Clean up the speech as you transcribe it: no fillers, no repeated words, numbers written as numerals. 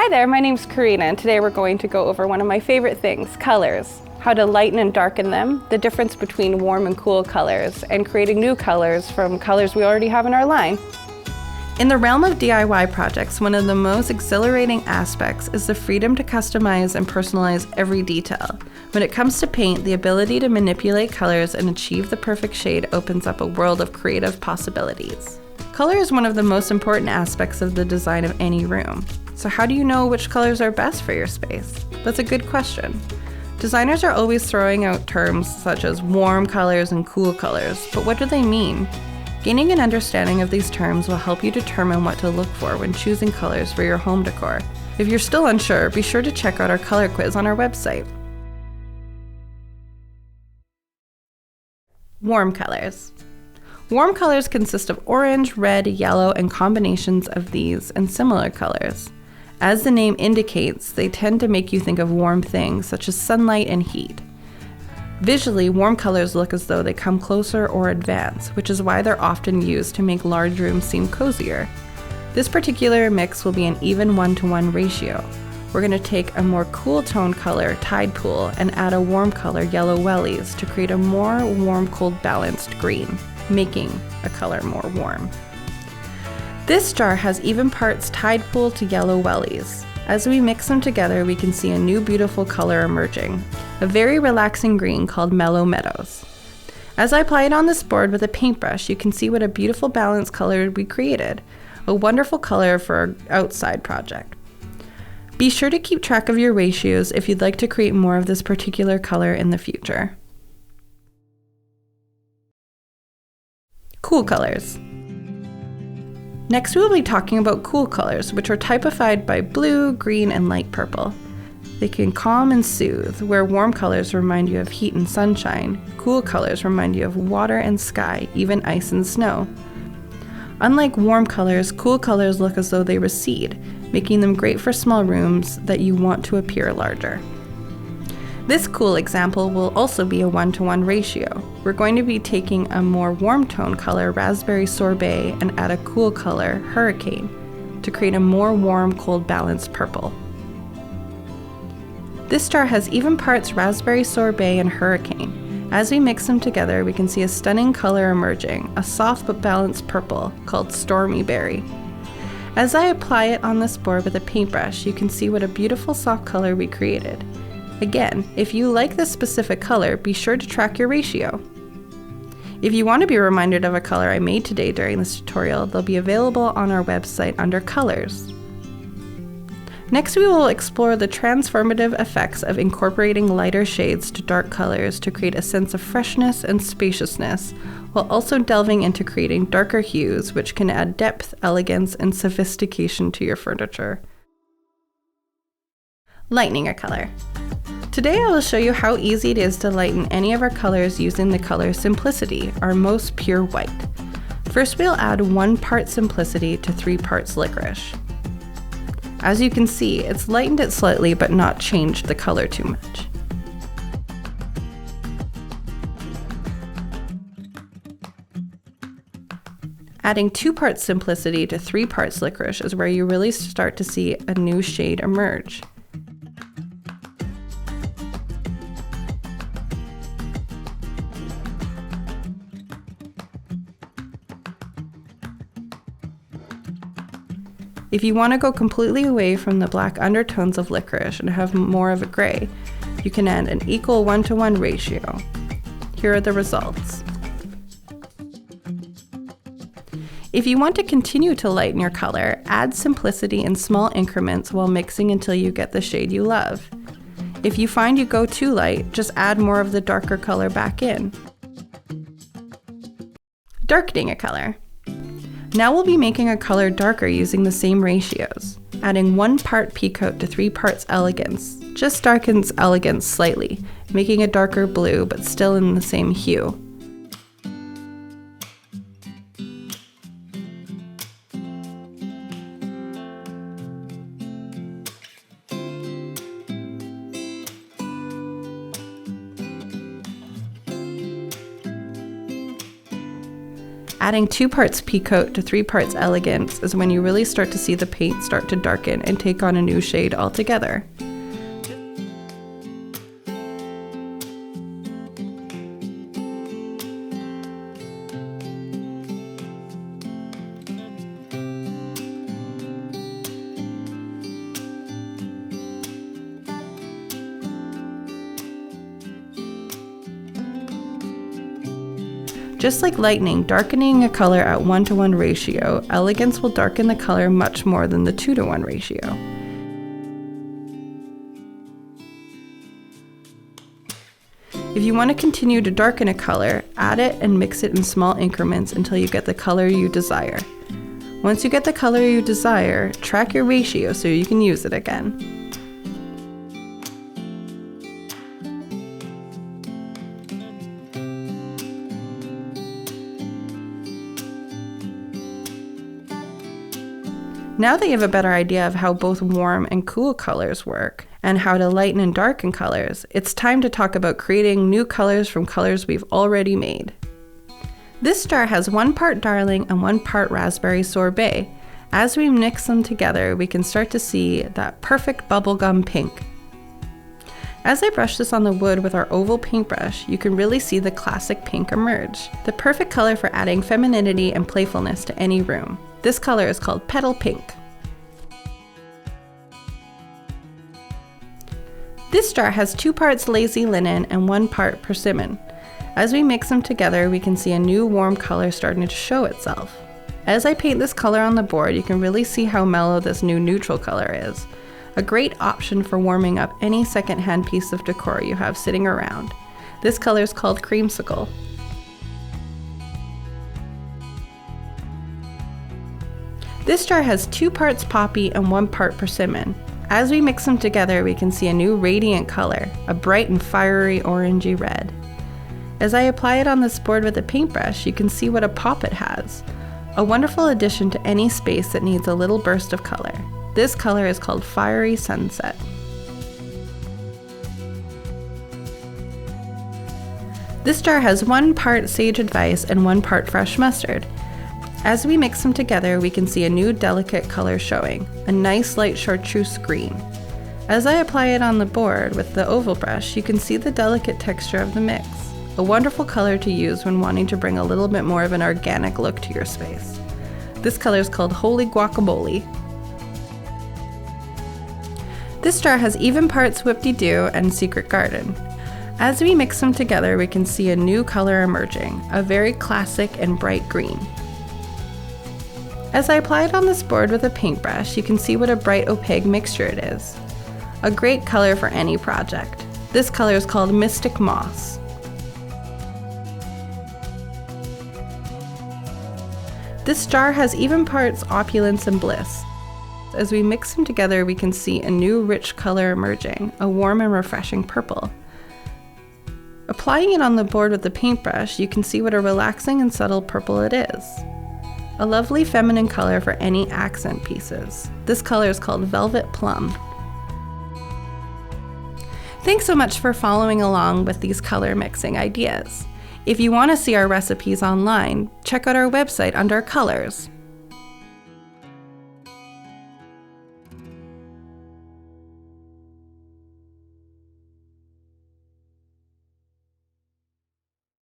Hi there, my name's Karina, and today we're going to go over one of my favorite things, colors. How to lighten and darken them, the difference between warm and cool colors, and creating new colors from colors we already have in our line. In the realm of DIY projects, one of the most exhilarating aspects is the freedom to customize and personalize every detail. When it comes to paint, the ability to manipulate colors and achieve the perfect shade opens up a world of creative possibilities. Color is one of the most important aspects of the design of any room. So how do you know which colors are best for your space? That's a good question. Designers are always throwing out terms such as warm colors and cool colors, but what do they mean? Gaining an understanding of these terms will help you determine what to look for when choosing colors for your home decor. If you're still unsure, be sure to check out our color quiz on our website. Warm colors. Warm colors consist of orange, red, yellow, and combinations of these and similar colors. As the name indicates, they tend to make you think of warm things such as sunlight and heat. Visually, warm colors look as though they come closer or advance, which is why they're often used to make large rooms seem cozier. This particular mix will be an even 1-to-1 ratio. We're going to take a more cool tone color, Tide Pool, and add a warm color, Yellow Wellies, to create a more warm-cold balanced green, making a color more warm. This jar has even parts Tide Pool to Yellow Wellies. As we mix them together, we can see a new beautiful color emerging, a very relaxing green called Mellow Meadows. As I apply it on this board with a paintbrush, you can see what a beautiful balanced color we created, a wonderful color for our outside project. Be sure to keep track of your ratios if you'd like to create more of this particular color in the future. Cool colors. Next, we will be talking about cool colors, which are typified by blue, green, and light purple. They can calm and soothe, where warm colors remind you of heat and sunshine. Cool colors remind you of water and sky, even ice and snow. Unlike warm colors, cool colors look as though they recede, making them great for small rooms that you want to appear larger. This cool example will also be a 1-to-1 ratio. We're going to be taking a more warm tone color, Raspberry Sorbet, and add a cool color, Hurricane, to create a more warm, cold, balanced purple. This jar has even parts Raspberry Sorbet and Hurricane. As we mix them together, we can see a stunning color emerging, a soft but balanced purple called Stormy Berry. As I apply it on this board with a paintbrush, you can see what a beautiful soft color we created. Again, if you like this specific color, be sure to track your ratio. If you want to be reminded of a color I made today during this tutorial, they'll be available on our website under Colors. Next, we will explore the transformative effects of incorporating lighter shades to dark colors to create a sense of freshness and spaciousness, while also delving into creating darker hues, which can add depth, elegance, and sophistication to your furniture. Lightening a color. Today I will show you how easy it is to lighten any of our colors using the color Simplicity, our most pure white. First, we'll add 1 part Simplicity to 3 parts Licorice. As you can see, it's lightened it slightly but not changed the color too much. Adding 2 parts Simplicity to 3 parts Licorice is where you really start to see a new shade emerge. If you want to go completely away from the black undertones of Licorice and have more of a gray, you can add an equal 1-to-1 ratio. Here are the results. If you want to continue to lighten your color, add Simplicity in small increments while mixing until you get the shade you love. If you find you go too light, just add more of the darker color back in. Darkening a color. Now we'll be making a color darker using the same ratios. Adding 1 part Peacoat to 3 parts Elegance just darkens Elegance slightly, making a darker blue but still in the same hue. Adding 2 parts Peacoat to 3 parts Elegance is when you really start to see the paint start to darken and take on a new shade altogether. Just like Lightening, darkening a color at 1:1 ratio, Elegance will darken the color much more than the 2:1 ratio. If you want to continue to darken a color, add it and mix it in small increments until you get the color you desire. Once you get the color you desire, track your ratio so you can use it again. Now that you have a better idea of how both warm and cool colors work, and how to lighten and darken colors, it's time to talk about creating new colors from colors we've already made. This jar has 1 part Darling and 1 part Raspberry Sorbet. As we mix them together, we can start to see that perfect bubblegum pink. As I brush this on the wood with our oval paintbrush, you can really see the classic pink emerge, the perfect color for adding femininity and playfulness to any room. This color is called Petal Pink. This jar has 2 parts Lazy Linen and 1 part Persimmon. As we mix them together, we can see a new warm color starting to show itself. As I paint this color on the board, you can really see how mellow this new neutral color is. A great option for warming up any secondhand piece of decor you have sitting around. This color is called Creamsicle. This jar has 2 parts Poppy and 1 part Persimmon. As we mix them together, we can see a new radiant color, a bright and fiery orangey red. As I apply it on this board with a paintbrush, you can see what a pop it has. A wonderful addition to any space that needs a little burst of color. This color is called Fiery Sunset. This jar has 1 part Sage Advice and 1 part Fresh Mustard. As we mix them together, we can see a new delicate color showing, a nice light chartreuse green. As I apply it on the board with the oval brush, you can see the delicate texture of the mix, a wonderful color to use when wanting to bring a little bit more of an organic look to your space. This color is called Holy Guacamole. This jar has even parts Whip-de-Doo and Secret Garden. As we mix them together, we can see a new color emerging, a very classic and bright green. As I apply it on this board with a paintbrush, you can see what a bright opaque mixture it is. A great color for any project. This color is called Mystic Moss. This jar has even parts Opulence and Bliss. As we mix them together, we can see a new rich color emerging, a warm and refreshing purple. Applying it on the board with the paintbrush, you can see what a relaxing and subtle purple it is. A lovely feminine color for any accent pieces. This color is called Velvet Plum. Thanks so much for following along with these color mixing ideas. If you want to see our recipes online, check out our website under Colors.